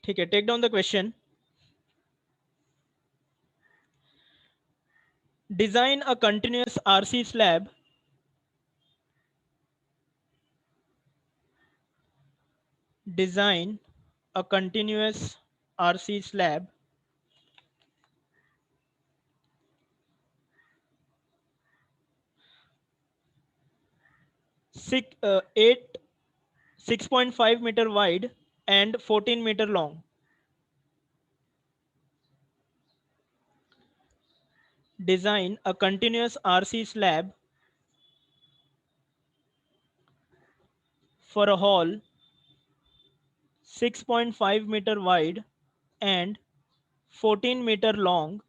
ठीक है, take down the question. Design a continuous RC slab design a continuous RC slab six, 6.5 meter wide and 14 meter long. Design a continuous RC slab for a hall 6.5 meter wide and 14 meter long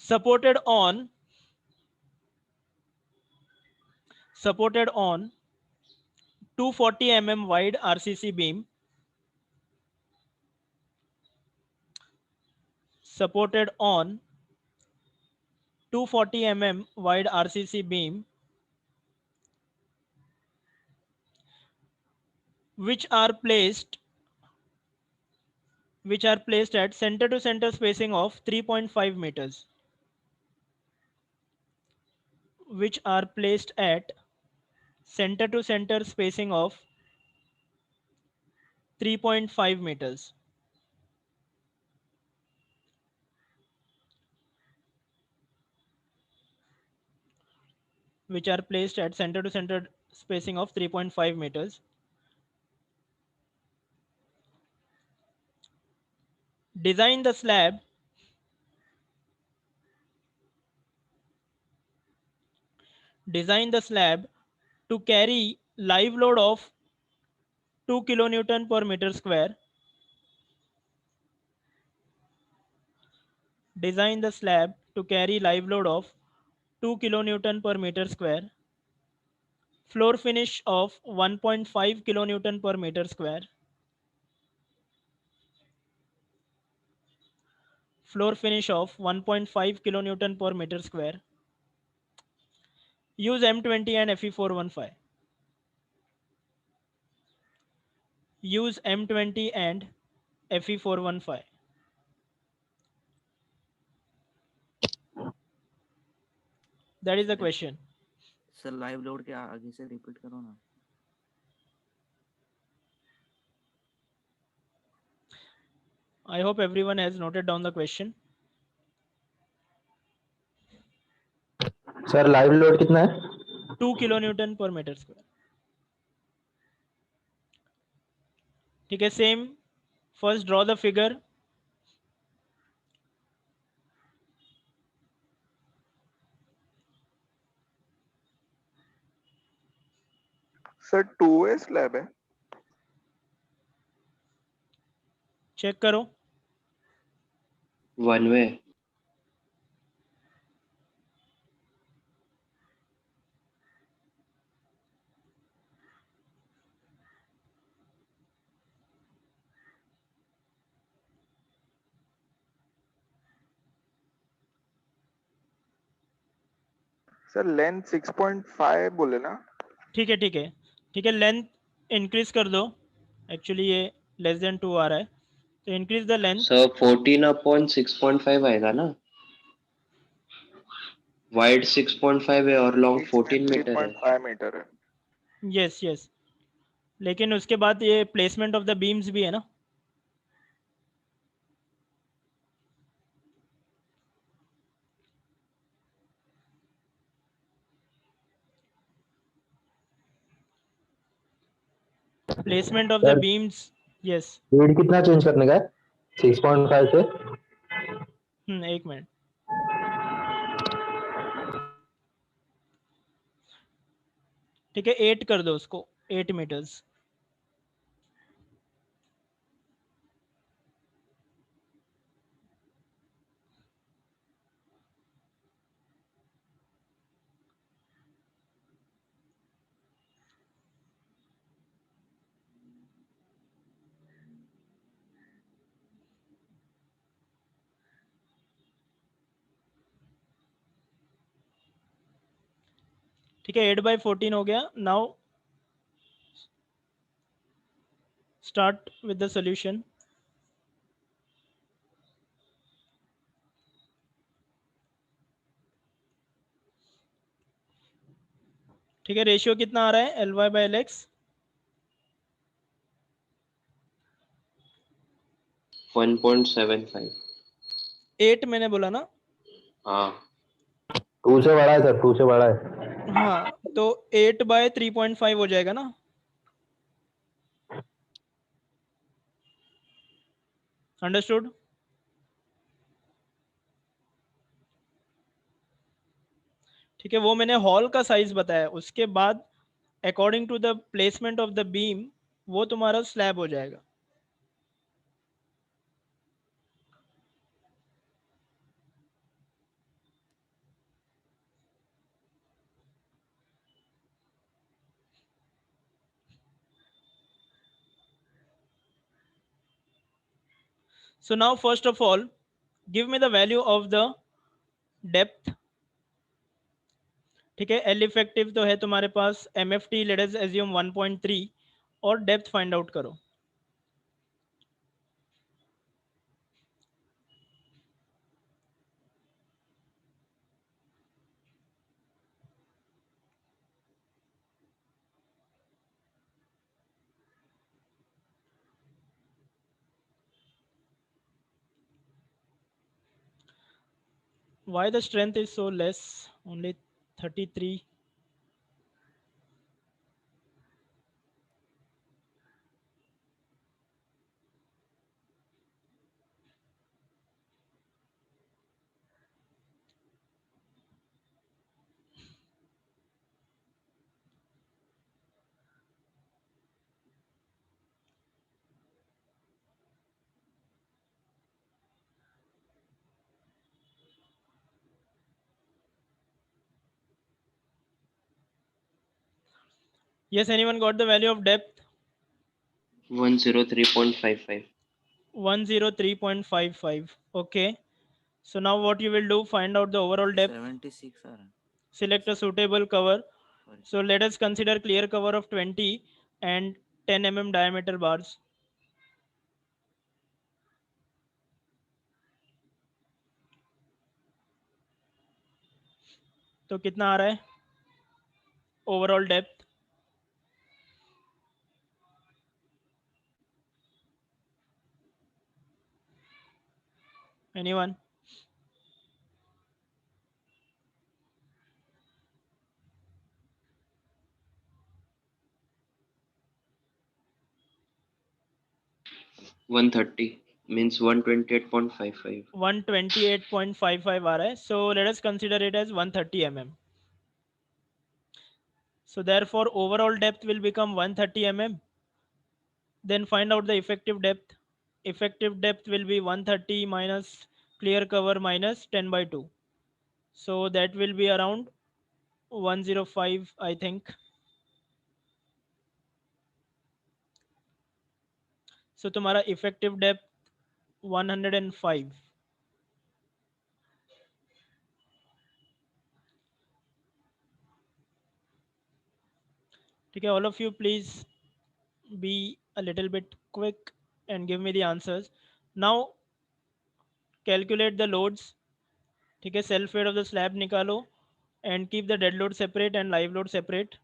supported on 240 wide RCC beam, supported on 240 wide RCC beam, which are placed at center to center spacing of 3.5 meters, which are placed at center to center spacing of 3.5 meters, which are placed at center to center spacing of 3.5 meters. Design the slab to carry live load of 2 kilonewton per meter square. Design the slab to carry live load of 2 kilonewton per meter square. Floor finish of 1.5 kilonewton per meter square. Floor finish of 1.5 kilonewton per meter square. Use M20 and Fe415. Use M20 and Fe415. That is the question. Sir live load के आगे से repeat करो ना. I hope everyone has noted down the question. Sir live load कितना है? 2 kilonewton per meter square. ठीक है, same. First draw the figure. Sir 2 way slab है. चेक करो. 1 वे. सर लेंथ 6.5 बोले ना. ठीक है, ठीक है, ठीक है. लेंथ इंक्रीज कर दो. एक्चुअली ये लेस देन 2 आ रहा है, तो इंक्रीज द लेंथ. सर 14/6.5 आएगा ना. वाइड 6.5 है और लॉन्ग 14 मीटर है. 3.5 मीटर है. यस यस, लेकिन उसके बाद ये प्लेसमेंट ऑफ द बीम्स भी है ना. Placement of the Sir. Beams. Yes. Speed कितना चेंज करने का है 6.5 से? एक मिनट. ठीक है, 8 कर दो उसको. 8 मीटर्स. ठीक है, 8/14 हो गया. Now start with the solution. ठीक है, रेशियो कितना आ रहा है Ly/Lx? 1.75. 8 मैंने बोला ना. हाँ. 2 से बड़ा है सर, 2 से बड़ा है. हाँ, तो 8/3.5 हो जाएगा ना. अंडरस्टूड. ठीक है, वो मैंने हॉल का साइज बताया. उसके बाद according to the placement of the beam वो तुम्हारा स्लैब हो जाएगा. So now first of all, give me the value of the depth. ठीक है, L इफेक्टिव तो है तुम्हारे पास, MFT लेट अस अज्यूम 1.3 और डेप्थ फाइंड आउट करो. Why the strength is so less? Only 33. Yes, anyone got the value of depth? 103.55. 103.55. Okay. So now what you will do, find out the overall depth. 76 आ रहा है. Select a suitable cover. Sorry. So let us consider clear cover of 20 and 10 mm diameter bars. तो कितना आ रहा है overall depth? Anyone? One 130 means 128.55. 128.55 आ रहा है. So let us consider it as 130 mm. So therefore overall depth will become 130 mm. Then find out the effective depth. Effective depth will be 130 minus clear cover minus 10/2. So that will be around 105, I think. So तुम्हारा effective depth 105. ठीक है, all of you please be a little bit quick and give me the answers. Now calculate the loads. ठीक है, self weight of the slab निकालो and keep the dead load separate and live load separate.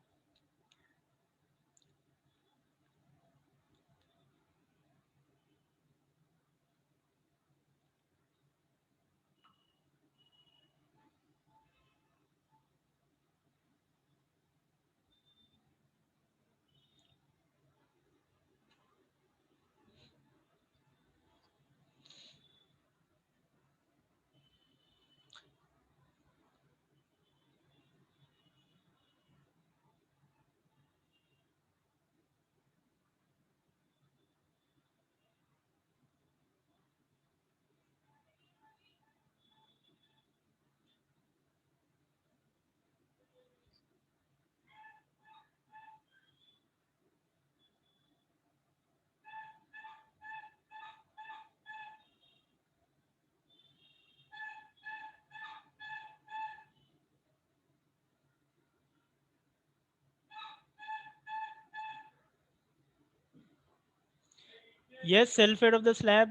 Yes, self weight of the slab.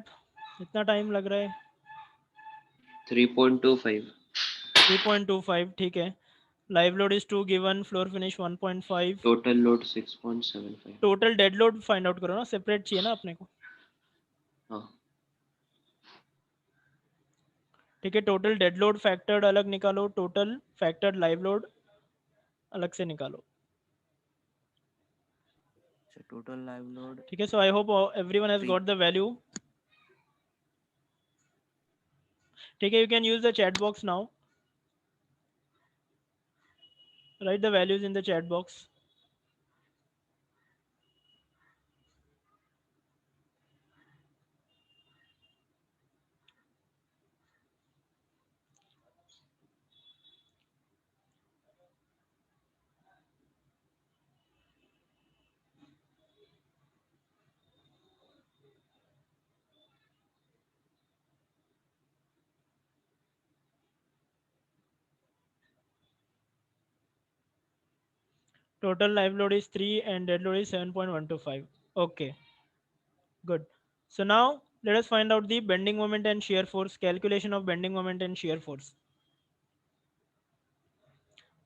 इतना time लग रहा है? 3.25. 3.25, ठीक है. Live load is 2 given, floor finish 1.5. Total load 6.75. Total dead load find out करो ना, separate चाहिए ना अपने को. हाँ. ठीक है, टोटल डेड लोड फैक्टर्ड अलग निकालो, टोटल फैक्टर्ड लाइव लोड अलग से निकालो. So total live load ठीक है, so I hope everyone has Three. Got the value. ठीक है, you can use the chat box now. Write the values in the chat box. Total live load is 3 and dead load is 7.125. Okay, good. So now let us find out the bending moment and shear force, calculation of bending moment and shear force.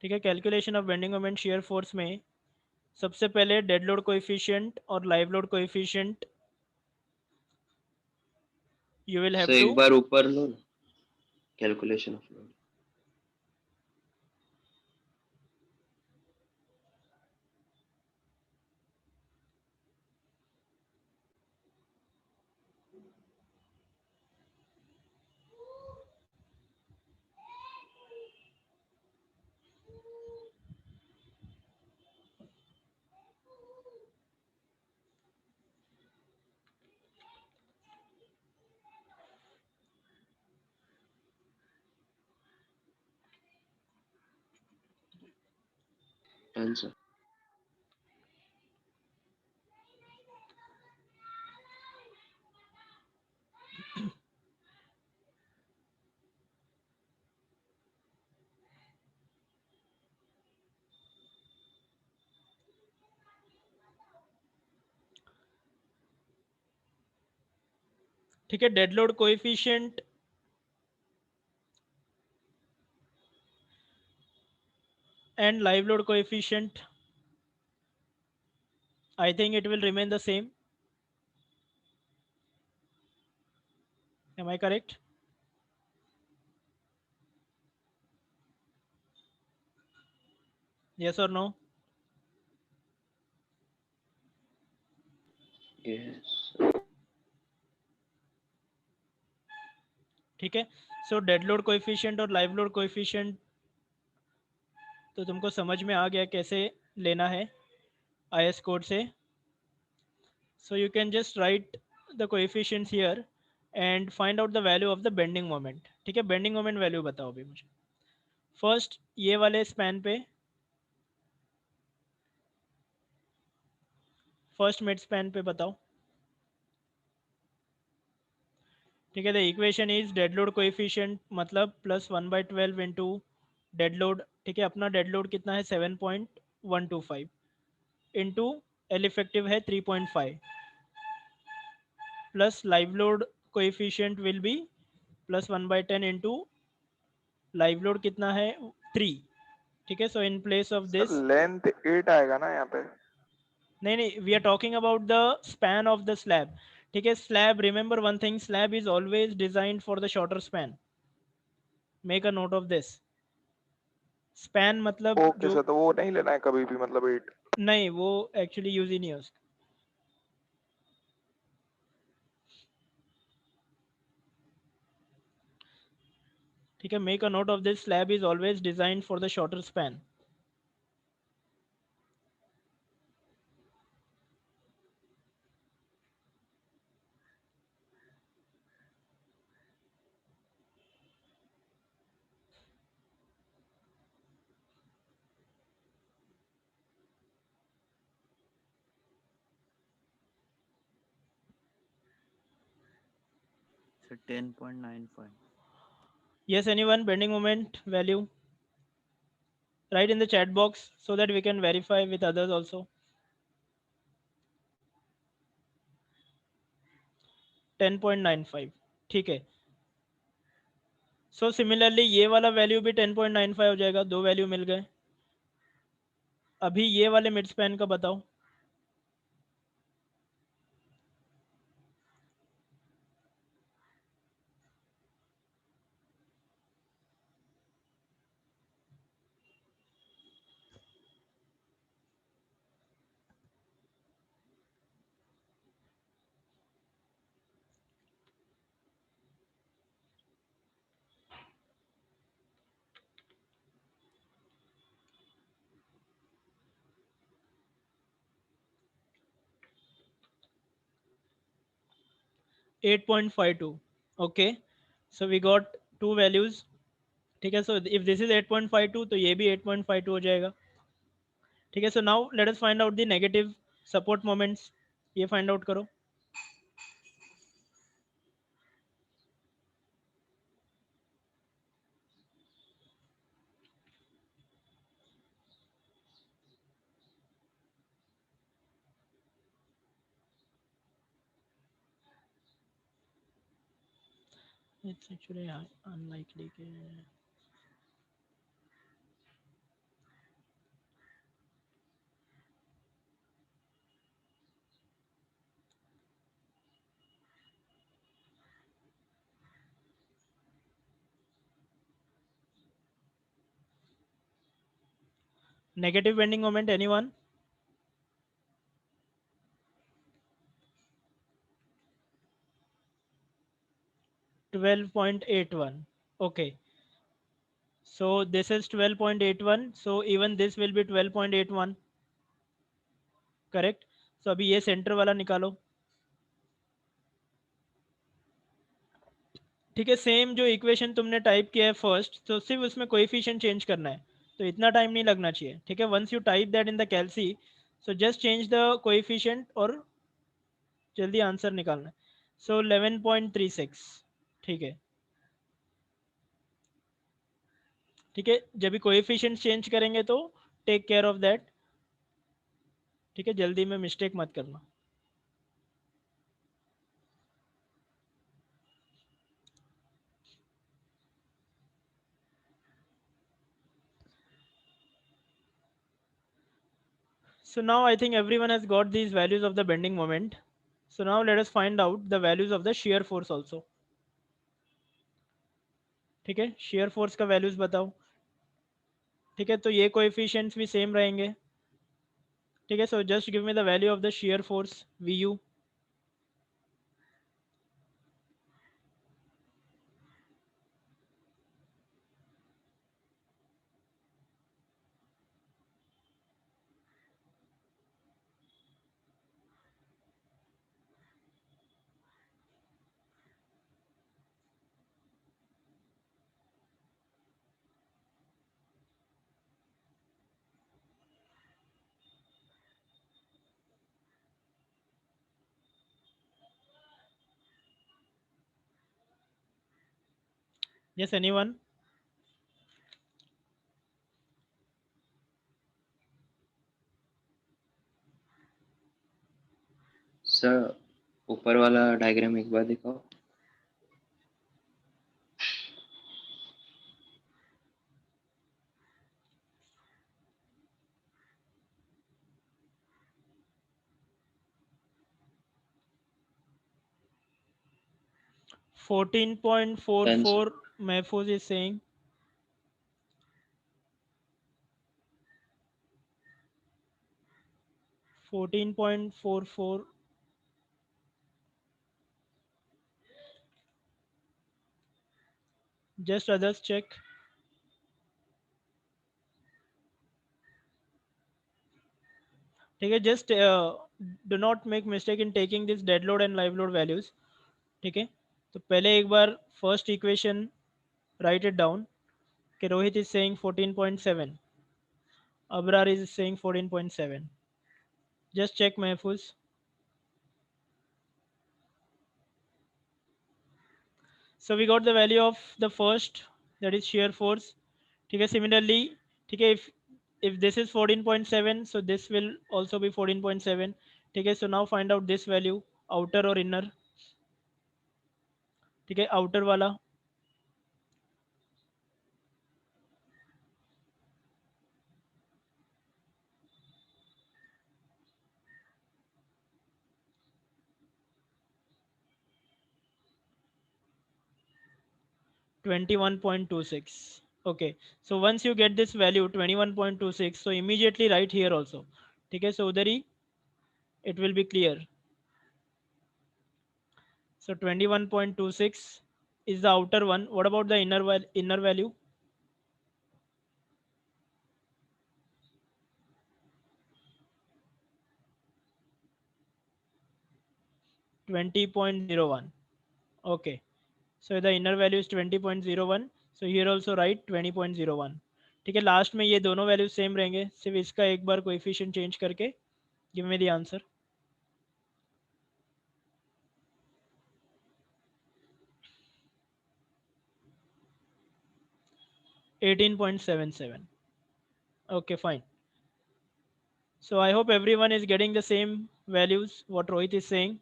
ठीक है, calculation of bending moment shear force में सबसे पहले dead load coefficient और live load coefficient you will So have to एक बार ऊपर लो ना. Calculation of load. Done, sir. ठीक है, dead load coefficient and live load coefficient, I think it will remain the same. Am I correct? Yes or no? Yes. ठीक है, सो dead load coefficient और live load coefficient तो तुमको समझ में आ गया कैसे लेना है IS कोड से. So you can just write the coefficients here and find out the value of the bending moment. ठीक है, bending moment value बताओ अभी मुझे. फर्स्ट ये वाले स्पैन पे, फर्स्ट मिड स्पैन पे बताओ. ठीक है, the equation is dead load coefficient मतलब +1/12 इंटू डेड लोड. ठीक है, अपना डेड लोड कितना है 7.125 इंटू एल इफेक्टिव है 3.5 plus live load coefficient will be +1/10 into live load कितना है 3. ठीक है, so in place of sir this, length 8 आएगा ना यहाँ पे. नहीं, we are talking about the span of the slab. ठीक है, slab, remember one thing, slab is always designed for the shorter span. Make a note of this. Span मतलब okay जो, sir, तो वो नहीं लेना है कभी भी, मतलब 8. नहीं वो एक्चुअली यूज ही नहीं है उसका. ठीक है, make a note of this, slab is always designed for the shorter span. so 10.95. Yes, anyone, bending moment value? Write in the chat box so that we can verify with others also. 10.95, ठीक है। So similarly ये वाला value भी 10.95 हो जाएगा, दो value मिल गए। अभी ये वाले मिड स्पैन का बताओ। At 8.52, okay. So we got two values, ठीक है। सो इफ दिस इज 8.52 तो ये भी 8.52 हो जाएगा, ठीक है। So now let us find out the negative support moments, ये फाइंड आउट करो। It's actually unlikely कि negative bending moment, anyone? $12.81, okay. So this is 12.81, so even this will be 12.81, correct. So अभी ये सेंटर वाला निकालो, ठीक है। Same जो इक्वेशन तुमने टाइप किया है फर्स्ट, तो सिर्फ उसमें कोएफिशिएंट चेंज करना है, तो इतना टाइम नहीं लगना चाहिए, ठीक है। Once you type that in the calci, so just change the coefficient और जल्दी आंसर निकालना है। सो 11.36, ठीक है, ठीक है। जब भी कोएफिशिएंट चेंज करेंगे तो टेक केयर ऑफ दैट, ठीक है। जल्दी में मिस्टेक मत करना। So now I think everyone has got these values of the bending moment. So now let us find out the values of the shear force also. ठीक है, shear force का values बताओ, ठीक है। तो ये coefficients भी same रहेंगे, ठीक है। So just give me the value of the shear force VU. Yes, anyone? Sir ऊपर वाला डायग्राम एक बार दिखाओ। Then 14.44 Mahfouz is saying. $14.44. Just others check. ठीक है, just do not make mistake in taking this dead load and live load values, ठीक है। तो पहले एक बार first equation write it down कि Rohit is saying 14.7, Abrar is saying 14.7. Just check Mahfouz. So we got the value of the first, that is shear force, ठीक है। Similarly, ठीक है, if this is 14.7, so this will also be 14.7, ठीक है। So now find out this value, outer or inner. ठीक है, outer वाला। (21.26). Okay, so once you get this value 21.26, so immediately write here also. ठीक है, so उधर ही it will be clear. So 21.26 is the outer one. What about the inner value? 20.01. Okay, so the inner value is 20.01, so here also write 20.01. ठीक है, last में ये दोनों value same रहेंगे, सिर्फ इसका एक बार कोएफिशिएंट चेंज करके give me the answer. 18.77. Okay, fine. So I hope everyone is getting the same values what Rohit is saying.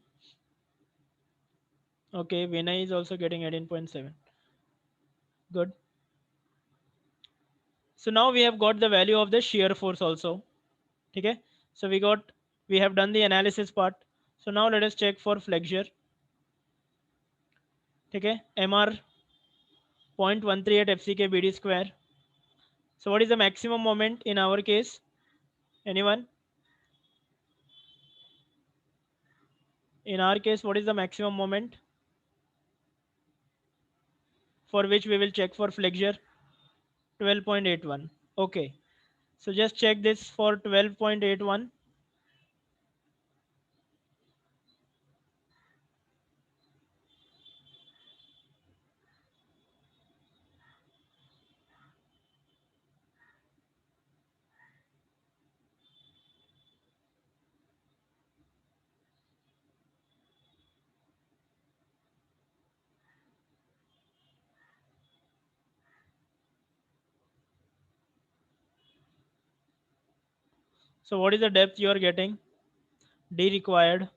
Okay, Vinay is also getting 18.7. Good. So now we have got the value of the shear force also. Okay, so we have done the analysis part. So now let us check for flexure. Okay, MR 0.138 FCK BD square. So what is the maximum moment in our case? Anyone? In our case, what is the maximum moment for which we will check for flexure? 12.81. Okay, so just check this for 12.81. So what is the depth you are getting? D required.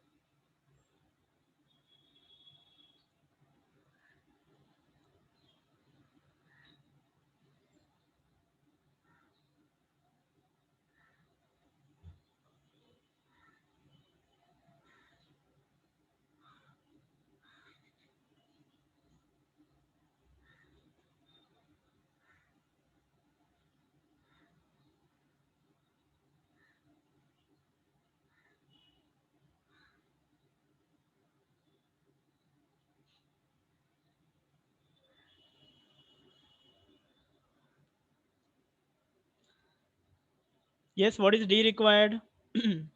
Yes, what is D required? Okay,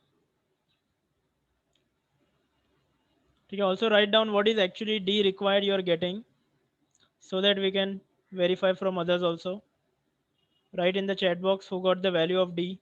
also write down what is actually D required you are getting so that we can verify from others also. Write in the chat box who got the value of D.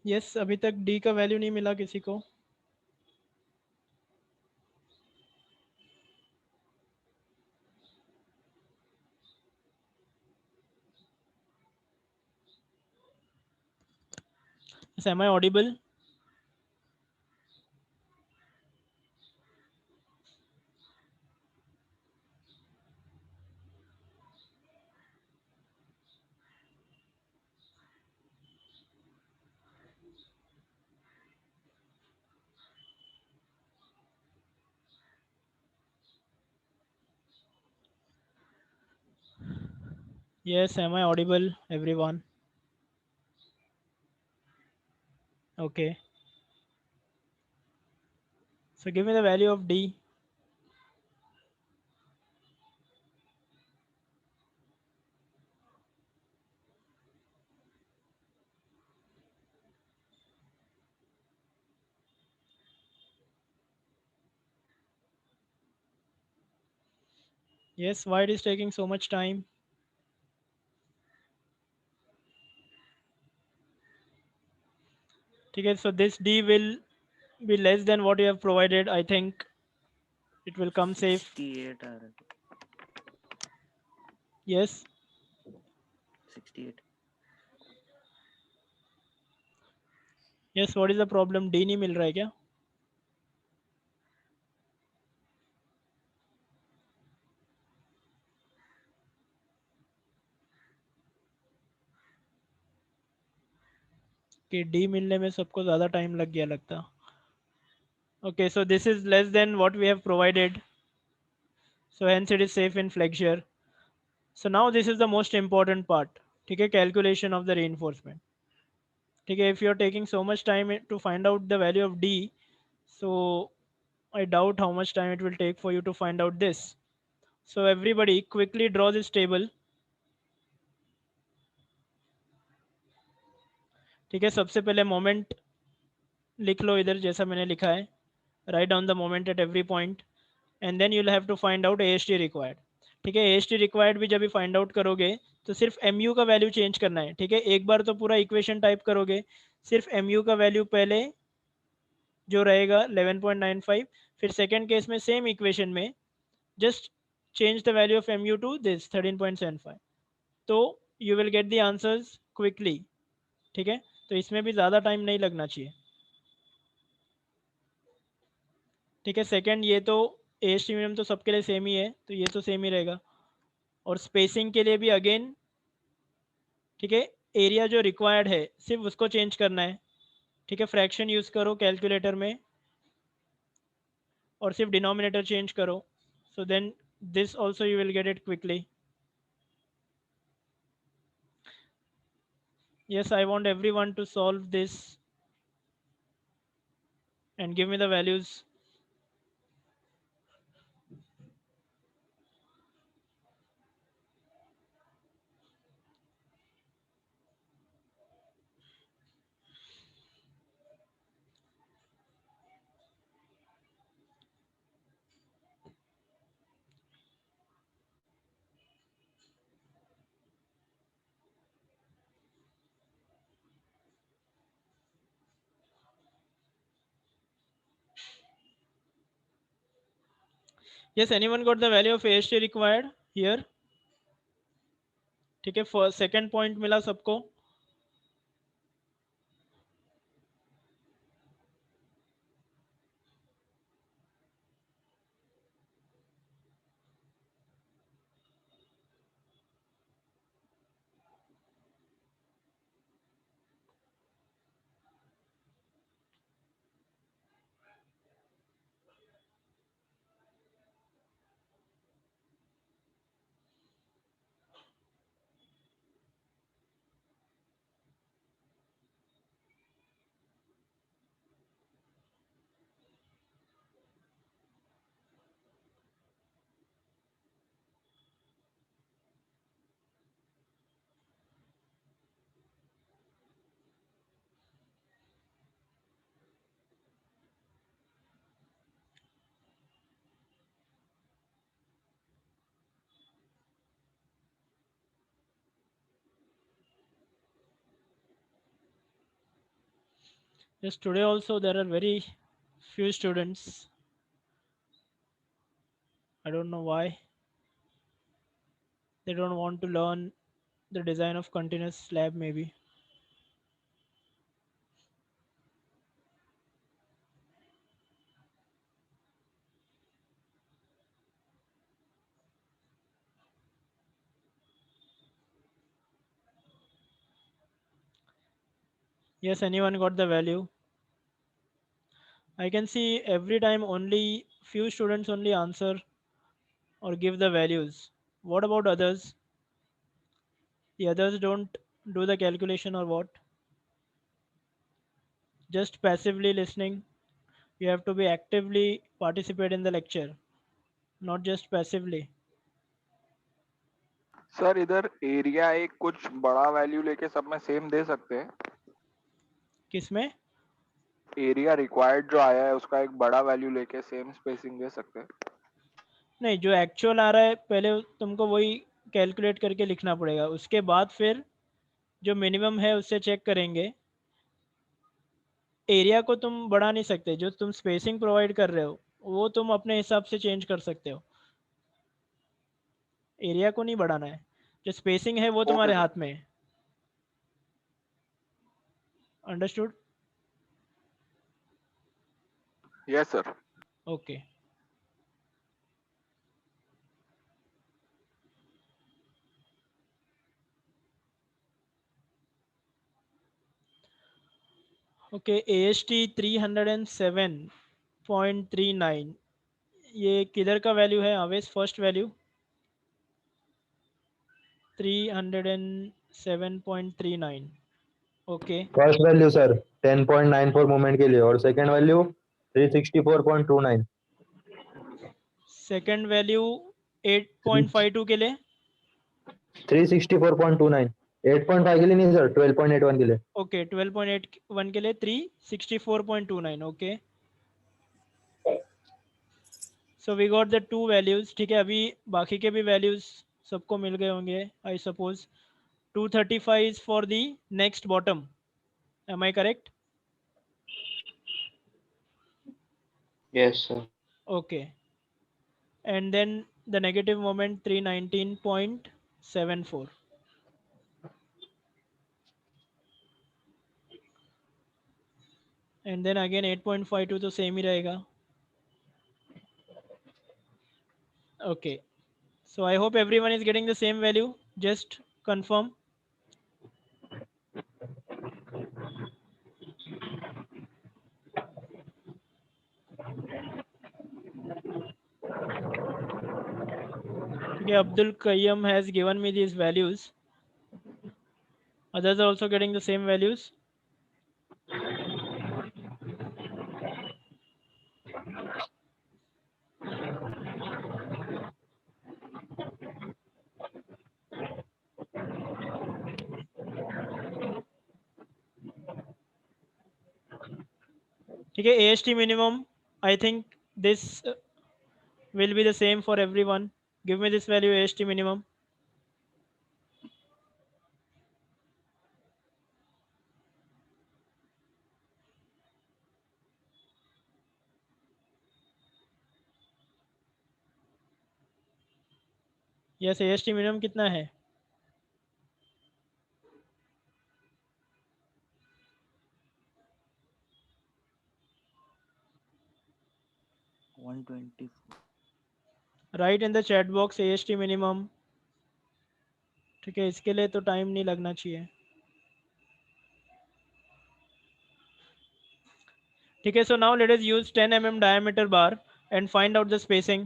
Yes, अभी तक D का value नहीं मिला किसी को। Yes, am I audible? Yes, am I audible, everyone? Okay. So give me the value of D. Yes, why it is taking so much time? Okay, so this D will be less than what you have provided. I think it will come safe. 68 आ रहा है, Yes. 68. Yes, what is the problem? D नहीं मिल रहा है क्या? कि D मिलने में सबको ज़्यादा टाइम लग गया लगता. Okay, so this is less than what we have provided. So hence it is safe in flexure. So now this is the most important part. ठीक है, calculation of the reinforcement. ठीक है, if you are taking so much time to find out the value of D, so I doubt how much time it will take for you to find out this. So everybody quickly draw this table. ठीक है, सबसे पहले moment लिख लो इधर जैसा मैंने लिखा है. Write down the moment at every point and then you will have to find out AST required. ठीक है, AST रिक्वायर्ड भी जब भी फाइंड आउट करोगे तो सिर्फ MU का वैल्यू चेंज करना है. ठीक है, एक बार तो पूरा इक्वेशन टाइप करोगे, सिर्फ MU का वैल्यू पहले जो रहेगा 11.95, फिर सेकेंड केस में सेम इक्वेशन में just change the value of MU to this 13.75. तो you will get the answers quickly. ठीक है, तो इसमें भी ज़्यादा टाइम नहीं लगना चाहिए. ठीक है, सेकंड ये तो AST मिनिमम तो सबके लिए सेम ही है, तो ये तो सेम ही रहेगा. और स्पेसिंग के लिए भी अगेन, ठीक है, एरिया जो रिक्वायर्ड है सिर्फ उसको चेंज करना है. ठीक है, फ्रैक्शन यूज़ करो कैलकुलेटर में और सिर्फ डिनोमिनेटर चेंज करो. So then this also you will get it quickly. Yes, I want everyone to solve this and give me the values. Yes, anyone got the value of AST required here? ठीक है, first second point मिला सबको. Yes, today also there are very few students. I don't know why they don't want to learn the design of continuous slab maybe. Yes, anyone got the value? I can see every time only few students only answer or give the values. What about others? The others don't do the calculation or what? Just passively listening. You have to be actively participate in the lecture, not just passively. Sir इधर area एक कुछ बड़ा value लेके सब में same दे सकते हैं. किसमें? एरिया रिक्वायर्ड जो आया है उसका एक बड़ा वैल्यू लेके सेम स्पेसिंग दे सकते हैं. नहीं, जो एक्चुअल आ रहा है पहले तुमको वही कैलकुलेट करके लिखना पड़ेगा, उसके बाद फिर जो मिनिमम है उससे चेक करेंगे। एरिया को तुम बढ़ा नहीं सकते, जो तुम स्पेसिंग प्रोवाइड कर रहे हो वो तुम अपने हिसाब से चेंज कर सकते हो, एरिया को नहीं बढ़ाना है। जो स्पेसिंग है वो ओके तुम्हारे सर, हाथ में है। Understood? Yes sir. Okay. Okay, AST 307.39, ये किधर का वैल्यू है आवेश? First value 307.39। Okay, first value sir 10.94 moment के लिए, और सेकंड वैल्यू 364.29। सेकंड वैल्यू 8.52 के लिए। 364.29, 8.5 के लिए नहीं सर, 12.81 के लिए। ओके, 12.81 के लिए 364.29। Okay, so we got the two values. ठीक है, अभी बाकी के भी वैल्यूज सबको मिल गए होंगे I suppose. 235 is for the next bottom, am I correct? Yes, sir. Okay, and then the negative moment 319.74, and then again 8.52 तो सेम ही रहेगा। ओके, so I hope everyone is getting the same value. Just confirm. Okay, Abdul Qayyum has given me these values. Others are also getting the same values. Okay, AST minimum, I think this will be the same for everyone. Give me this value, AST minimum. Yes, AST minimum कितना है? One twenty. Write in the chat box AST minimum. ठीक है, इसके लिए तो time नहीं लगना चाहिए। ठीक है, so now let us use 10 mm diameter bar and find out the spacing.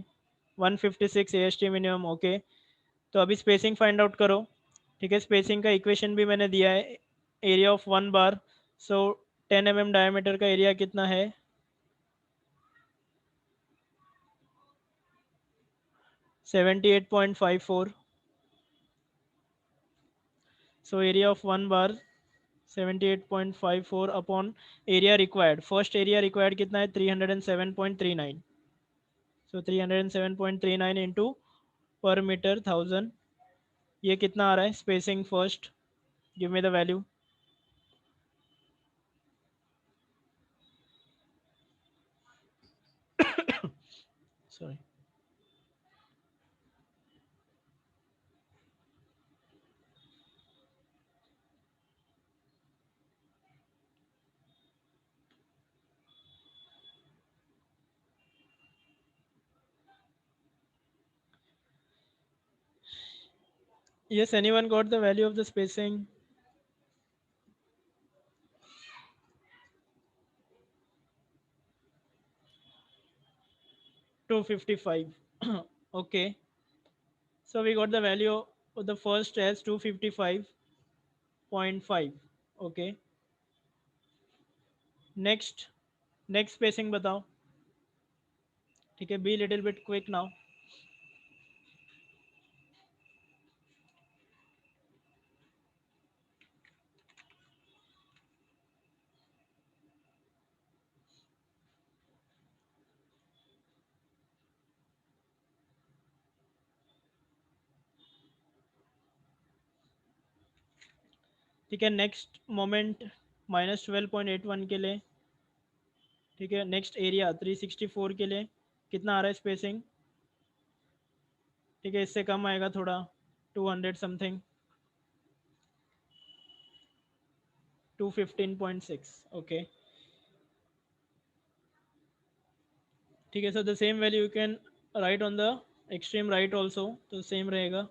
156 AST minimum. Okay, तो अभी स्पेसिंग फाइंड आउट करो। ठीक है, स्पेसिंग का इक्वेशन भी मैंने दिया है, area of one bar. So 10 mm diameter का एरिया कितना है? 78.54। So area of one bar 78.54 upon area required. First area required कितना है? 307.39। सो 307.39 इंटू पर मीटर 1000, ये कितना आ रहा है? Spacing first, give me the value. Sorry, yes, anyone got the value of the spacing? 255. Okay, so we got the value of the first as 255.5. Okay, next, next spacing बताओ। ठीक है, be little bit quick now. ठीक है। Next moment -12.81 के लिए, ठीक है। Next area 364 के लिए कितना आ रहा है स्पेसिंग, ठीक है। इससे कम आएगा थोड़ा, 200 समथिंग, 215.6, ओके, ठीक है। So the same value you can write on the extreme right also, तो सेम रहेगा।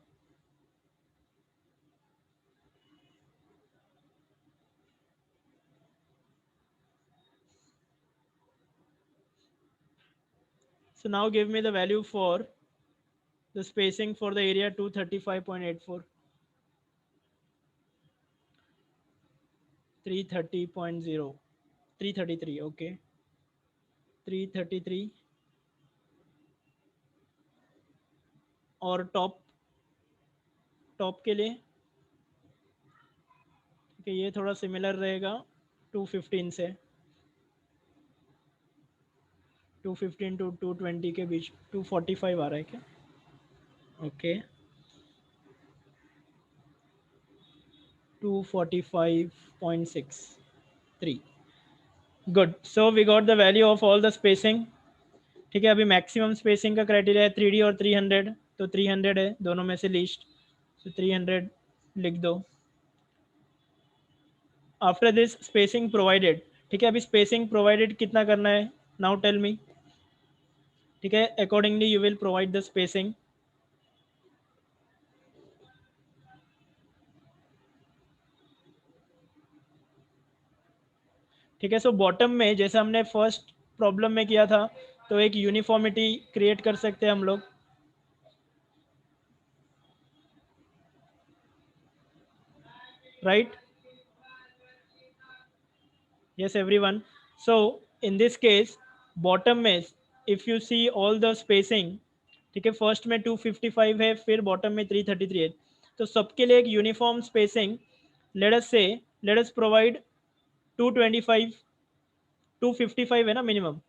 So now give me the value for the spacing for the area 235.84, 330.0, 333, okay, 333, और टॉप के लिए, ठीक है, ये थोड़ा सिमिलर रहेगा 215 से, 215 टू 220 के बीच, 245 आ रहा है क्या, okay, 245.63, good. So we got the value of all the spacing, ठीक है। अभी मैक्सिमम स्पेसिंग का क्राइटेरिया है 3D और 300, तो 300 है दोनों में से लीस्ट, तो 300 लिख दो। आफ्टर दिस स्पेसिंग प्रोवाइडेड, ठीक है। अभी स्पेसिंग प्रोवाइडेड कितना करना है, नाउ टेल मी, ठीक है। Accordingly you will provide the spacing, ठीक है। सो बॉटम में जैसे हमने फर्स्ट प्रॉब्लम में किया था, तो एक यूनिफॉर्मिटी क्रिएट कर सकते हैं हम लोग, right, yes everyone। so in this case bottom में if you see all the spacing, ठीक है, फर्स्ट में 255 है, फिर बॉटम में 333 है, तो सबके लिए एक uniform spacing, let us provide 225, 255 है ना मिनिमम,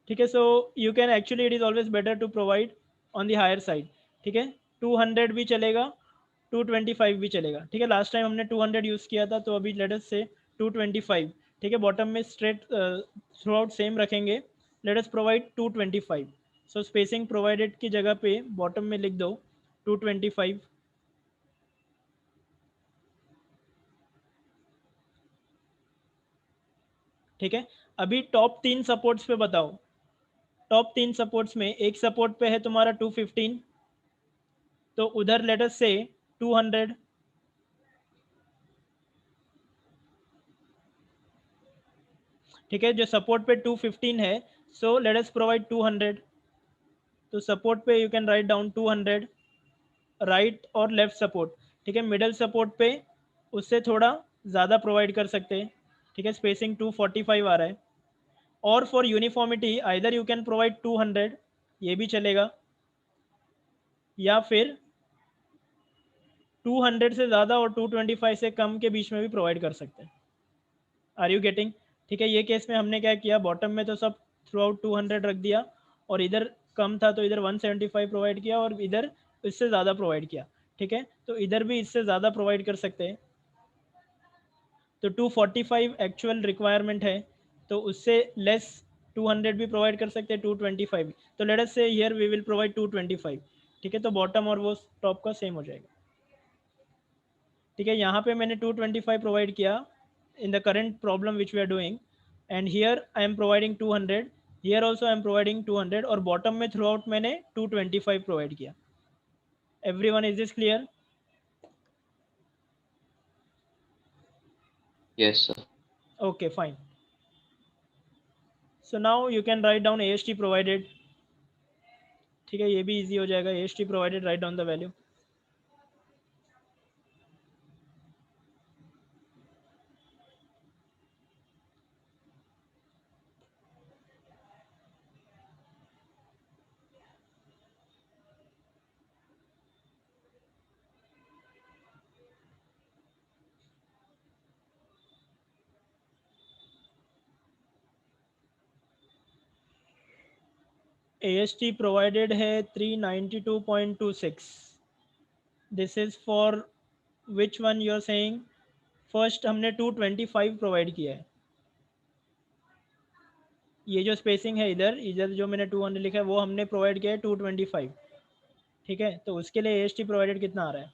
ठीक है। So you can actually, it is always better to provide on the higher side, ठीक है। 200 भी चलेगा, 225 भी चलेगा, ठीक है। लास्ट टाइम हमने 200 यूज़ किया था, तो अभी लेट अस से 225, ठीक है। बॉटम में स्ट्रेट थ्रू आउट सेम रखेंगे, लेट अस प्रोवाइड 225। सो स्पेसिंग प्रोवाइडेड की जगह पे बॉटम में लिख दो 225, ठीक है। अभी टॉप 3 सपोर्ट्स पे बताओ, टॉप 3 सपोर्ट्स में एक सपोर्ट पे है तुम्हारा 215, तो उधर लेट अस से 200, ठीक है। जो सपोर्ट पे 215 है, सो लेट अस प्रोवाइड 200, तो सपोर्ट पे you can write down 200, right और लेफ्ट सपोर्ट, ठीक है। मिडल सपोर्ट पे उससे थोड़ा ज़्यादा प्रोवाइड कर सकते हैं, ठीक है। स्पेसिंग 245 आ रहा है, और for uniformity either you can provide 200, ये भी चलेगा, या फिर 200 से ज़्यादा और 225 से कम के बीच में भी प्रोवाइड कर सकते हैं। आर यू गेटिंग, ठीक है। ये केस में हमने क्या किया, बॉटम में तो सब थ्रू आउट 200 रख दिया, और इधर कम था तो इधर 175 प्रोवाइड किया, और इधर इससे ज़्यादा प्रोवाइड किया, ठीक है। तो इधर भी इससे ज़्यादा प्रोवाइड कर सकते हैं, तो 245 एक्चुअल रिक्वायरमेंट है, तो उससे लेस 200 भी प्रोवाइड कर सकते हैं, 225, तो लेट अस से हियर वी विल प्रोवाइड 225, ठीक है। तो बॉटम और वो टॉप का सेम हो जाएगा, ठीक है। यहाँ पे मैंने 225 प्रोवाइड किया in the current problem which we are doing, and here I am providing 200, here also I am providing 200, और bottom में throughout मैंने 225 provide किया। everyone is this clear? Yes, sir. okay fine। so now you can write down AST provided, ठीक है, ये भी easy हो जाएगा। AST provided, write down the value, AST provided है 392.26, this is for which one you are saying? First हमने 225 provide किया है, ये जो स्पेसिंग है इधर इधर जो मैंने 200 लिखा है वो हमने प्रोवाइड किया है 225, ठीक है। तो उसके लिए एएसटी प्रोवाइडेड कितना आ रहा है?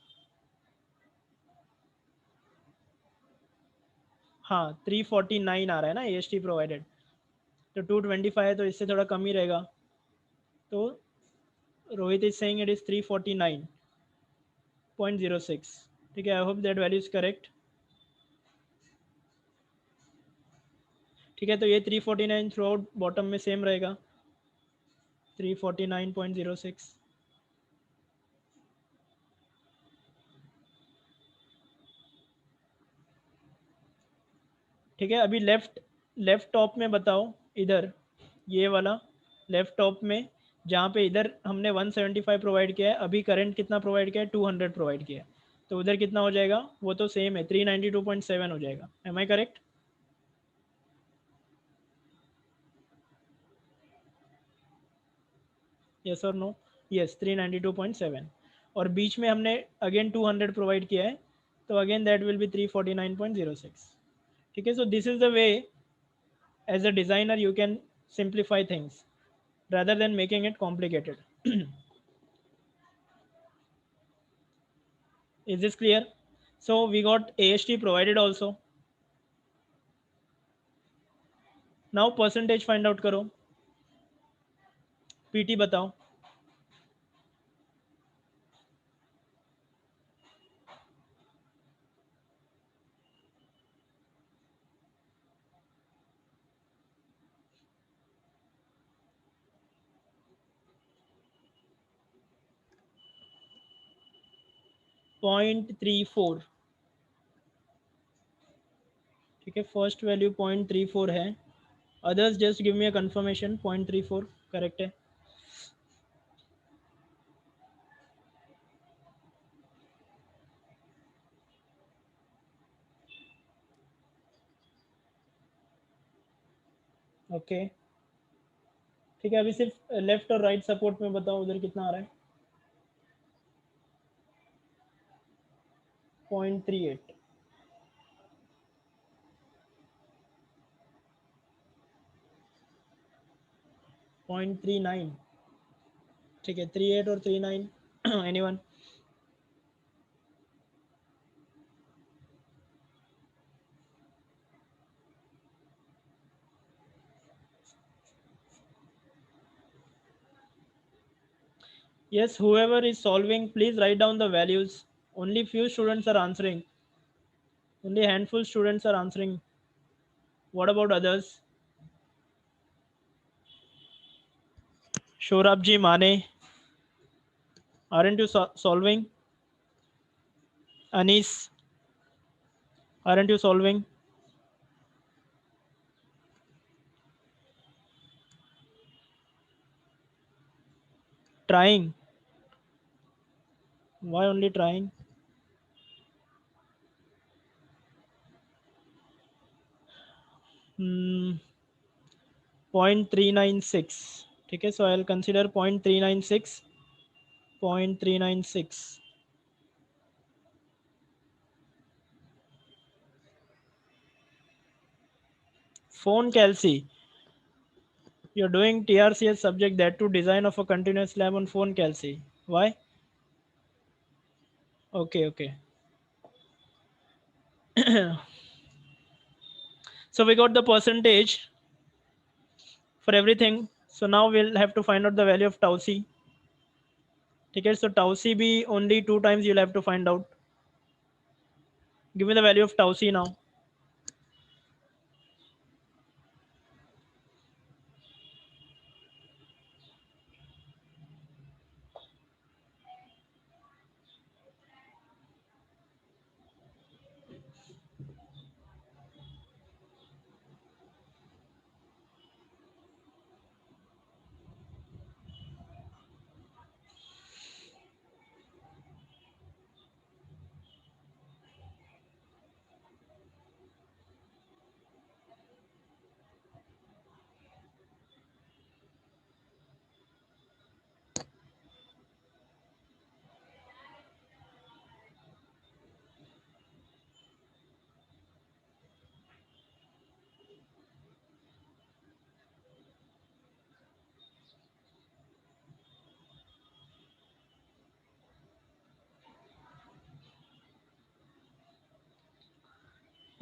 हाँ 349 आ रहा है ना एएसटी प्रोवाइडेड, तो 225 है तो इससे थोड़ा कम ही रहेगा। तो Rohit is saying it is 349.06, ठीक है। I hope that value is correct, ठीक है। तो ये 349 थ्रू आउट बॉटम में सेम रहेगा, 349.06। ठीक है। अभी लेफ्ट टॉप में बताओ, इधर ये वाला लेफ्ट टॉप में जहाँ पे इधर हमने 175 प्रोवाइड किया है, अभी करंट कितना प्रोवाइड किया है? 200 प्रोवाइड किया है, तो उधर कितना हो जाएगा? वो तो सेम है, 392.7 हो जाएगा। Am I correct? यस और नो? यस 392.7, और बीच में हमने अगेन 200 प्रोवाइड किया है, तो अगेन दैट विल बी 349.06, ठीक है। So this is the way as a designer you can simplify things rather than making it complicated. Is this clear? So we got AST provided also. Now percentage find out करो, PT बताओ। .34, ठीक है। First value 0.34 है, others just give me a confirmation 0.34 correct है। Okay ठीक है। अभी सिर्फ लेफ्ट और राइट सपोर्ट में बताओ उधर कितना आ रहा है? 0.38, 0.39, ठीक है। 38 और 39 anyone? Yes, whoever is solving, please write down the values. Only few students are answering. Only handful students are answering. What about others? Shorab ji, Mane, aren't you solving? Anis, aren't you solving? Trying. Why only trying? Hmm. 0.396, ठीक है। So I'll consider 0.396, 0.396. Phone Calci, you're doing TRCS subject, that to design of a continuous lab on Phone Calci. Why? Okay, okay. So we got the percentage for everything. So now we'll have to find out the value of tau c. Okay, so tau c be only 2 times you'll have to find out. Give me the value of tau c now.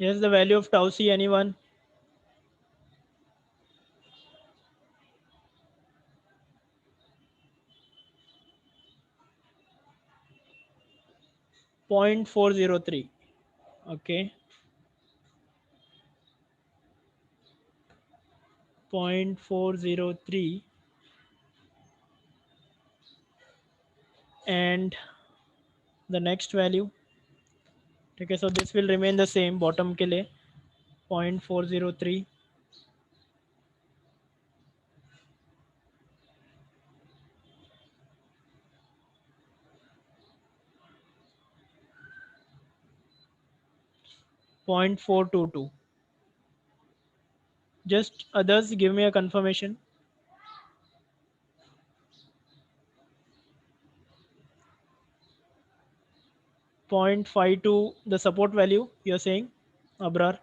Yes, the value of tau c, anyone? Point 403. Okay. 0.403. And the next value. Okay, so this will remain the same bottom के लिए 0.403. .422. Just others give me a confirmation. .52 the support value you're saying, Abrar?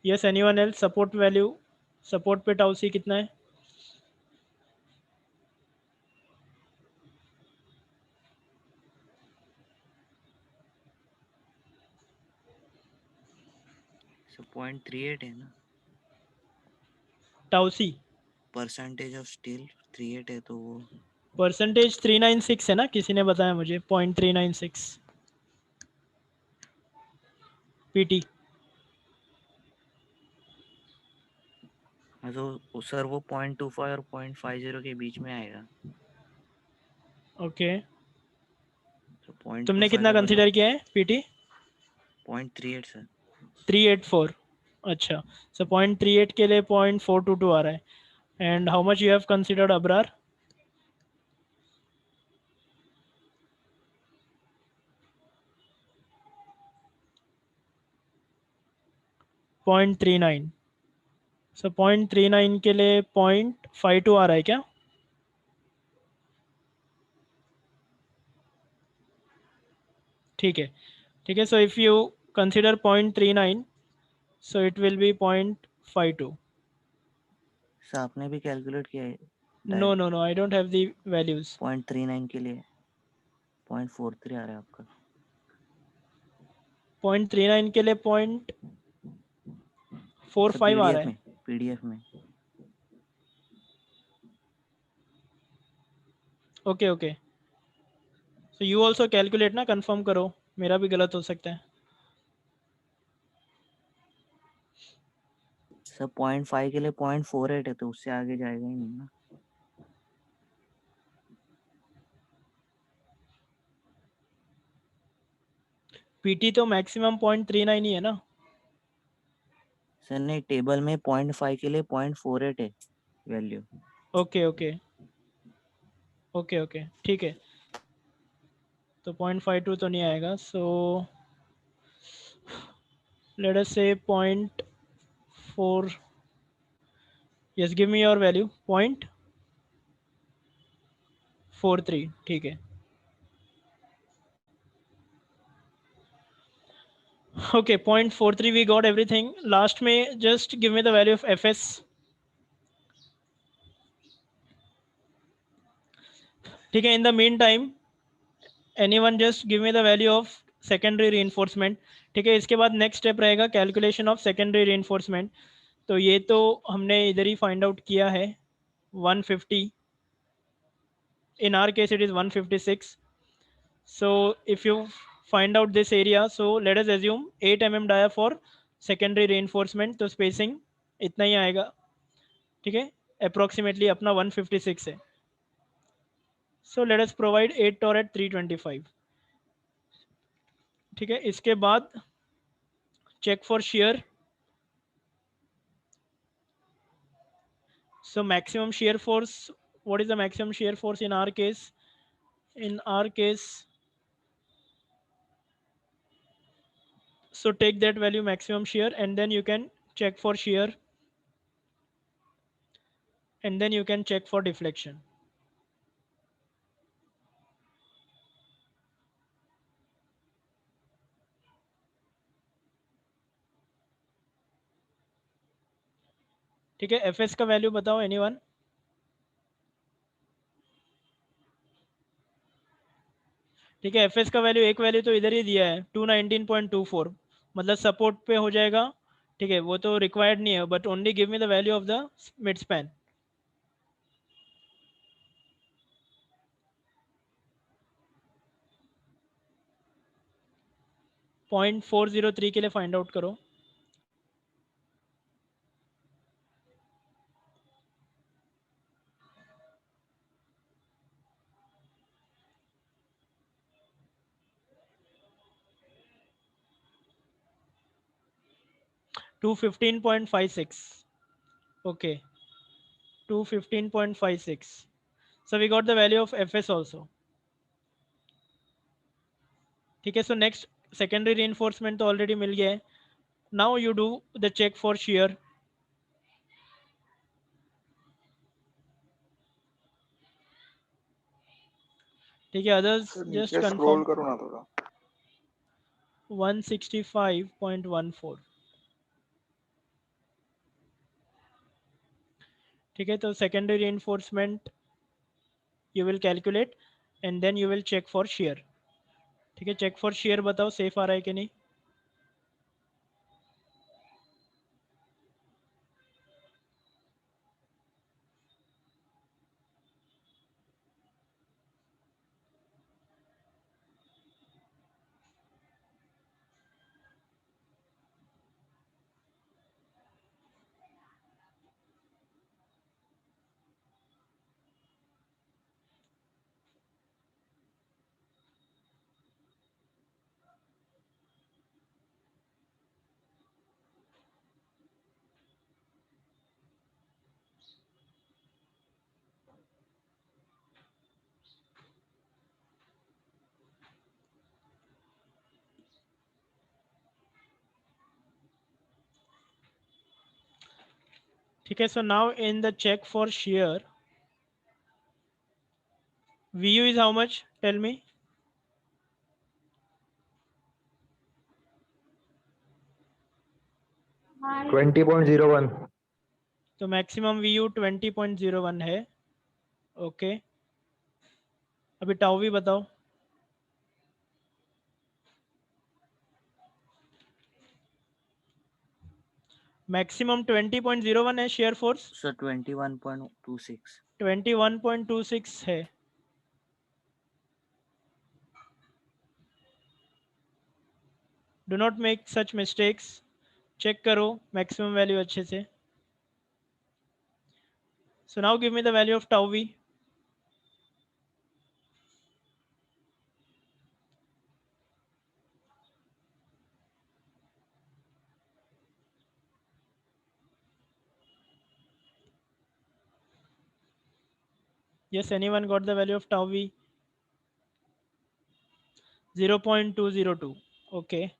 Yes, anyone else? Support value, support पे tau c कितना है? So 0.38 है ना, tau c percentage of steel 38 है तो वो परसेंटेज 396 है ना, किसी ने बताया मुझे 0.396 pt. हाँ तो सर वो 0.25 और 0.50 के बीच में आएगा। ओके, तो 0.25 तुमने कितना का मतलब कंसीडर किया है pt? 0.38 सर। 384. अच्छा, so 0.38 के लिए 0.422 आ रहा है. And how much you have considered, Abrar? 0.39. So 0.39 के लिए 0.52 आ रहा है क्या? ठीक है, ठीक है. So if you consider 0.39, so it will be 0.52. Sir आपने भी कैलकुलेट किया है? No, no, no, I don't have the values. 0.39 के लिए 0.43 आ रहा है आपका। 0.39 के लिए 0.45 आ रहा है. पीडीएफ में okay okay, so you also calculate ना, कंफर्म करो, मेरा भी गलत हो सकता है. सर 0.5 के लिए 0.48 है तो उससे आगे जाएगा ही नहीं ना। पीटी तो मैक्सिमम 0.39 ही है ना. सर नहीं, टेबल में 0.5 के लिए 0.48 है value. Okay okay okay okay, ठीक है. तो 0.52 तो नहीं आएगा. सो लेट अस से 0.4. Yes, give me your value. 0.43. ठीक है. Okay, 0.43 we got everything. Last में just give me the value of fs. ठीक है. In the meantime, anyone just give me the value of secondary reinforcement. ठीक है. इसके बाद next step रहेगा calculation of secondary reinforcement. तो ये तो हमने इधर ही find out किया है 150. In our case it is 156. So if you find out this area, so let us assume 8 mm dia for secondary reinforcement. तो spacing इतना ही आएगा. ठीक है. Approximately अपना 156 है. So let us provide 8 tor at 325. ठीक है. इसके बाद check for shear. So maximum shear force, what is the maximum shear force in our case? In our case, so take that value maximum shear and then you can check for shear and then you can check for deflection. ठीक है. fs का value बताओ, anyone? ठीक है, F का value एक value तो इधर ही दिया है 219.24, मतलब सपोर्ट पे हो जाएगा। ठीक है, वो तो रिक्वायर्ड नहीं है, but only give me the value of the mid span. .403 के लिए फाइंड आउट करो। Two 15.56, okay, 215.56, so we got the value of fs also। ठीक है, सो नेक्स्ट सेकेंडरी रीइंफोर्समेंट तो ऑलरेडी मिल गया है। Now you do the check for shear। ठीक है, अदर्स सर जस्ट नीचे कंफर्म। स्क्रॉल करो ना थोड़ा। 165.14। ठीक है, तो secondary reinforcement you will calculate and then you will check for shear। ठीक है, चेक फॉर shear बताओ सेफ आ रहा है कि नहीं। ठीक है, so now in the check for shear, vu is how much, tell me। 20.01। तो मैक्सिमम vu 20.01 है। ओके, अभी टाउ भी बताओ। मैक्सिमम 20.01 है शेयर फोर्स। सर 21.26। 21.26 है। Do not make such mistakes, check करो मैक्सिमम वैल्यू अच्छे से। So now give me the value of tau v. Yes, anyone got the value of tau v? 0.202, okay।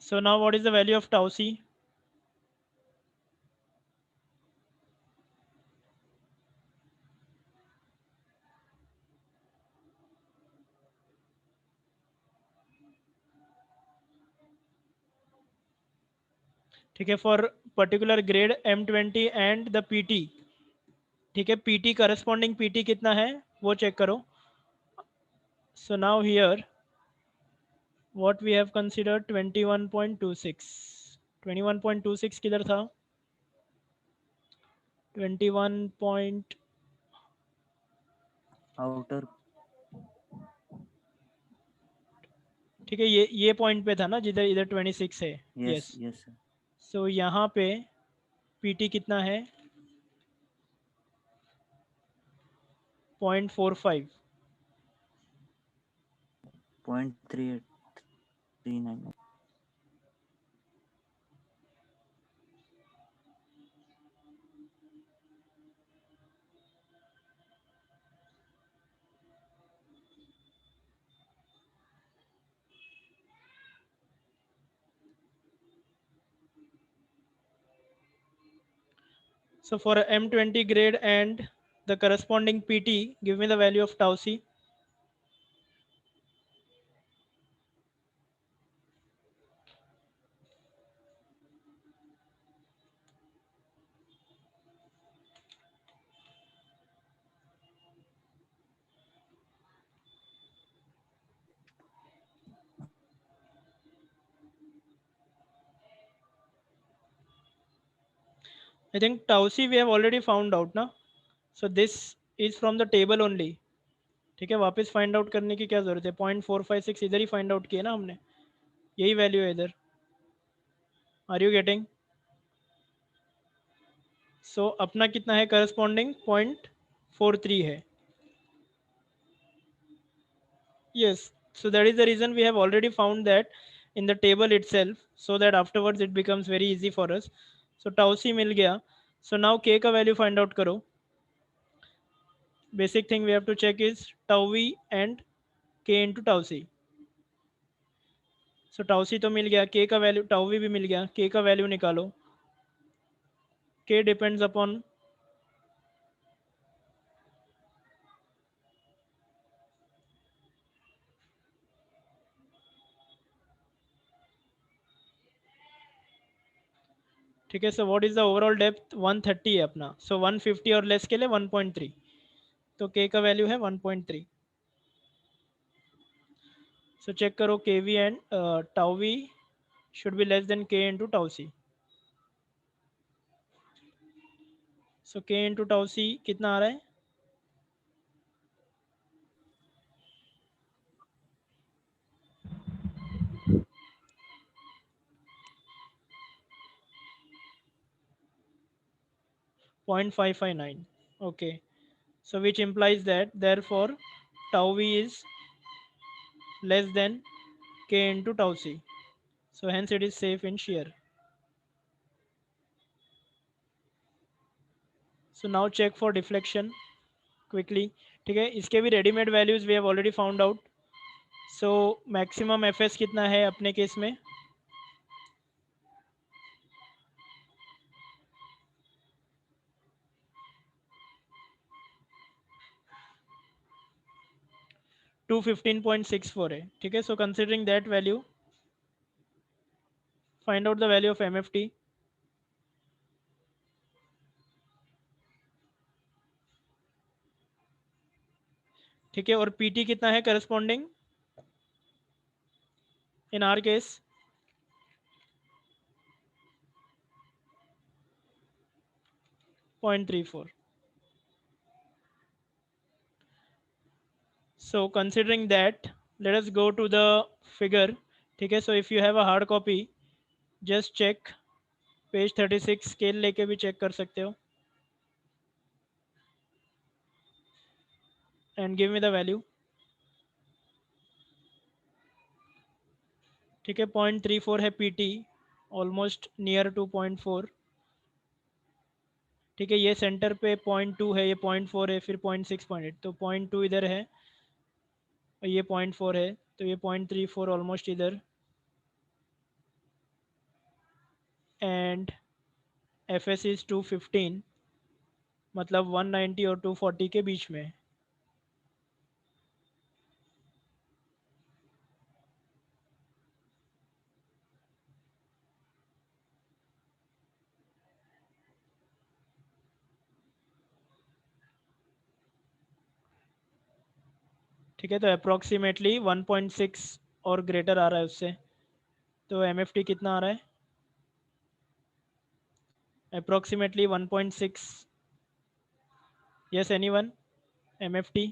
So now what is the value of tau c? ठीक है, for particular grade M20 and the PT। ठीक है, PT corresponding PT कितना है वो check करो। So now here what we have considered 21.26। 21.26 किधर था? 21 point, आउटर। ठीक है, ये पॉइंट पे था ना जिधर इधर 26 है। Yes yes, yes sir. So यहाँ पे PT कितना है? 0.45। 0.3839। So for M20 grade and the corresponding PT, give me the value of tau c. I think tau c we have already found out ना, so this is from the table only. ठीक है, वापस find out करने की क्या जरूरत है, 0.456 इधर ही फाइंड आउट किया ना हमने, यही वैल्यू है इधर. Are you getting? सो अपना कितना है करस्पॉन्डिंग, 0.43 है. Yes, so that is the reason we have already found that in the table itself, so that afterwards it becomes very easy for us. So tau c मिल गया. So now k का value find out करो. Basic thing we have to check is tau v and k into tau c. So tau c तो मिल गया, k का value, tau v भी मिल गया, k का value निकालो. k depends upon ठीक है. So what is the overall depth, 130 है अपना. सो 150 और लेस के लिए 1.3, तो k का वैल्यू है 1.3. सो चेक करो के v and tau v should be less than k into tau c. So k into tau c कितना आ रहा है, .559. Okay, so which implies that therefore tau v is less than k into tau c. So hence it is safe in shear. So now check for deflection quickly. ठीक है, इसके भी readymade values we have already found out. So maximum FS कितना है अपने case में, 215.64 है. ठीक है, so considering that value find out the value of MFT. ठीक है, और पीटी कितना है corresponding in our case, .34. So considering that, let us go to the figure. ठीक है, so if you have a hard copy, just check page 36, scale लेके भी check कर सकते हो, and give me the value. ठीक है, 0.34 है पीटी, ऑलमोस्ट नियर टू 0.4. ठीक है, ये सेंटर पे 0.2 है, ये 0.4 है, फिर 0.6, 0.8, तो 0.2 इधर है और ये 0.4 है, तो ये 0.34 ऑलमोस्ट इधर, एंड एफ एस इज 215, मतलब 190 और 240 के बीच में. ठीक है, तो अप्रॉक्सीमेटली 1.6 और ग्रेटर आ रहा है उससे, तो एम एफ टी कितना आ रहा है, approximately 1.6. Yes anyone, M F T,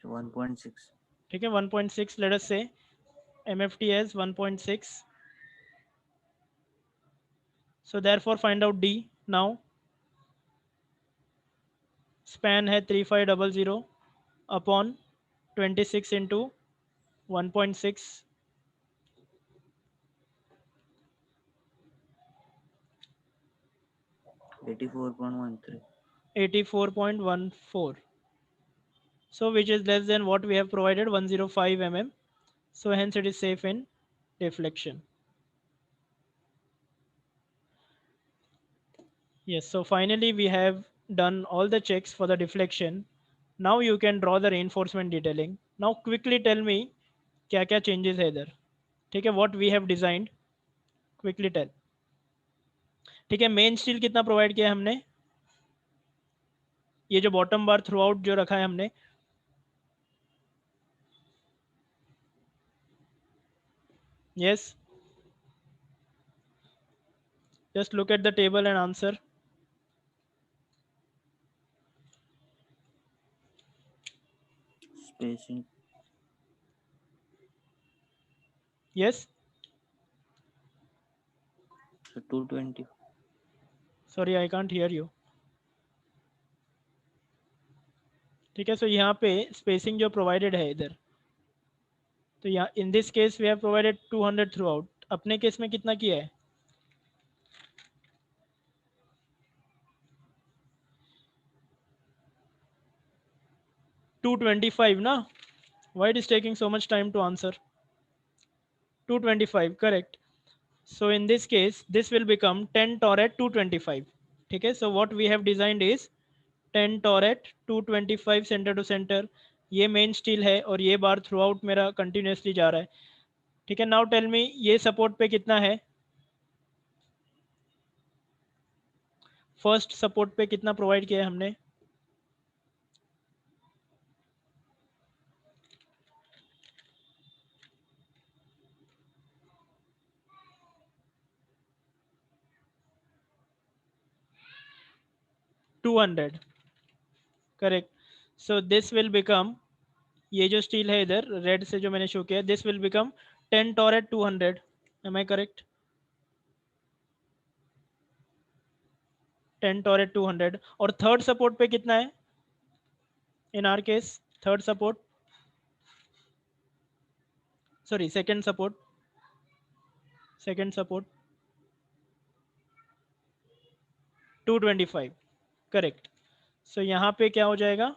So 1.6. ठीक है, 1.6 let us say M F T as 1.6. So therefore find out D now. Span है 3500 upon 26 into 1.6. 84.13. 84.14. So which is less than what we have provided, 105 mm. So hence it is safe in deflection. Yes, so finally we have done all the checks for the deflection. Now you can draw the reinforcement detailing. Now quickly tell me क्या क्या changes है इधर. ठीक है, what we have designed, quickly tell. ठीक है, main steel कितना provide किया है हमने, ये जो बॉटम बार थ्रू आउट जो रखा है हमने, Yes, just look at the table and answer. Spacing. Yes, So 220. sorry I can't hear you. ठीक है, सो यहाँ पे स्पेसिंग जो प्रोवाइडेड है इधर, तो यहाँ in this case we have provided 200 throughout. अपने केस में कितना किया है? 225 ना? Why it is taking so much time to answer? 225, correct. So in this case, this will become 10 torr at 225. ठीक है, so what we have designed is 10 torr at 225 center to center. ये main steel है और ये बार through out मेरा continuously जा रहा है. ठीक है, नाउ टेल मी ये सपोर्ट पे कितना है? फर्स्ट सपोर्ट पे कितना प्रोवाइड किया है हमने? $200, correct. So this will become, ये जो स्टील है इधर रेड से जो मैंने शो किया, this will become 10 torr at 200. Am I correct? 10 torr at 200. और थर्ड सपोर्ट पे कितना है in our case? Third support, sorry second support, second support 225, correct. So यहाँ पे क्या हो जाएगा?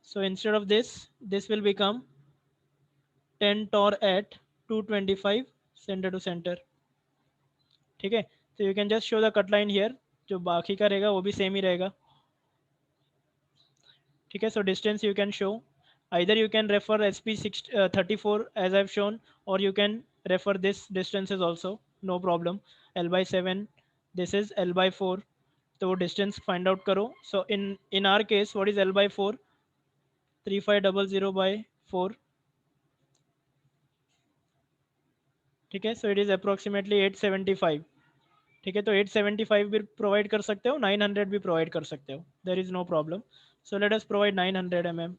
So instead of this will become 10 torr at 225 centre to centre. ठीक है, तो you can just show the cut line here. जो बाकी का रहेगा वो भी सेम ही रहेगा. ठीक है, so distance you can show, either you can refer SP34 as I've shown, or you can refer this distances also, no problem. L by 7, this is L by 4, तो वो distance find out करो. So in our case what is L by 4? 3500 by 4. ठीक है, so it is approximately 875. ठीक है, तो 875 भी provide कर सकते हो, 900 भी प्रोवाइड कर सकते हो, there is no problem. So let us provide 900 mm.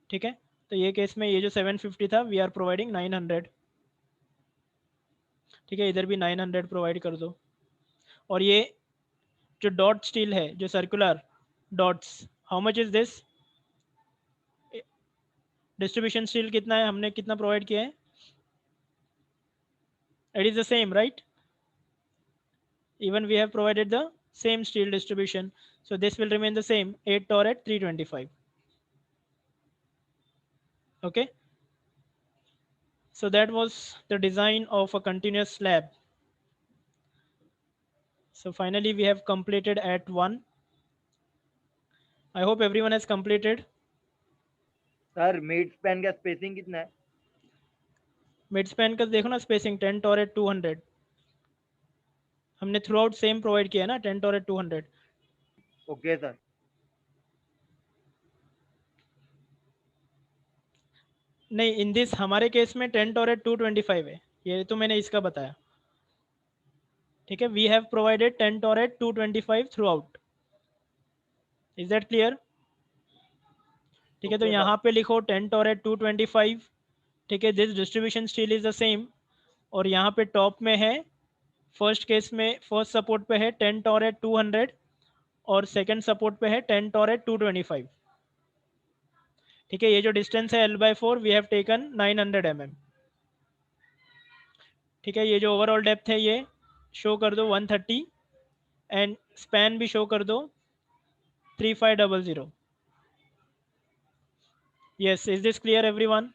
ठीक है, तो ये केस में ये जो 750 था वी आर प्रोवाइडिंग 900. ठीक है, इधर भी 900 प्रोवाइड कर दो. और ये जो डॉट स्टील है, जो circular dots, how much is this? Distribution steel कितना है, हमने कितना प्रोवाइड किया है? It is the same, right? Even we have provided the same steel distribution, so this will remain the same, 8 torr at 325. Okay, so that was the design of a continuous slab. So finally we have completed at 1. I hope everyone has completed. Sir mid span का spacing कितना है? Mid span का देखो ना spacing, 10 torr at 200. हमने through out same provide किया ना, 10 torr at 200. Okay sir. नहीं, इन दिस हमारे केस में 10 torr at 225 है, ये तो मैंने इसका बताया. ठीक है, we have provided 10 torr at 225 throughout. Is that clear? ठीक है, तो Okay, यहाँ पे लिखो 10 torr at 225. ठीक है, this distribution steel is the same. और यहाँ पे टॉप में है, फर्स्ट केस में फर्स्ट सपोर्ट पे है 10 torr at 200 और सेकंड सपोर्ट पे है 10 torr at 225. ठीक है, ये जो डिस्टेंस है L by 4 we have taken 900 mm. ठीक है, ये जो ओवरऑल डेप्थ है ये शो कर दो 130 एंड स्पैन भी शो कर दो 3500. Yes, is this clear everyone?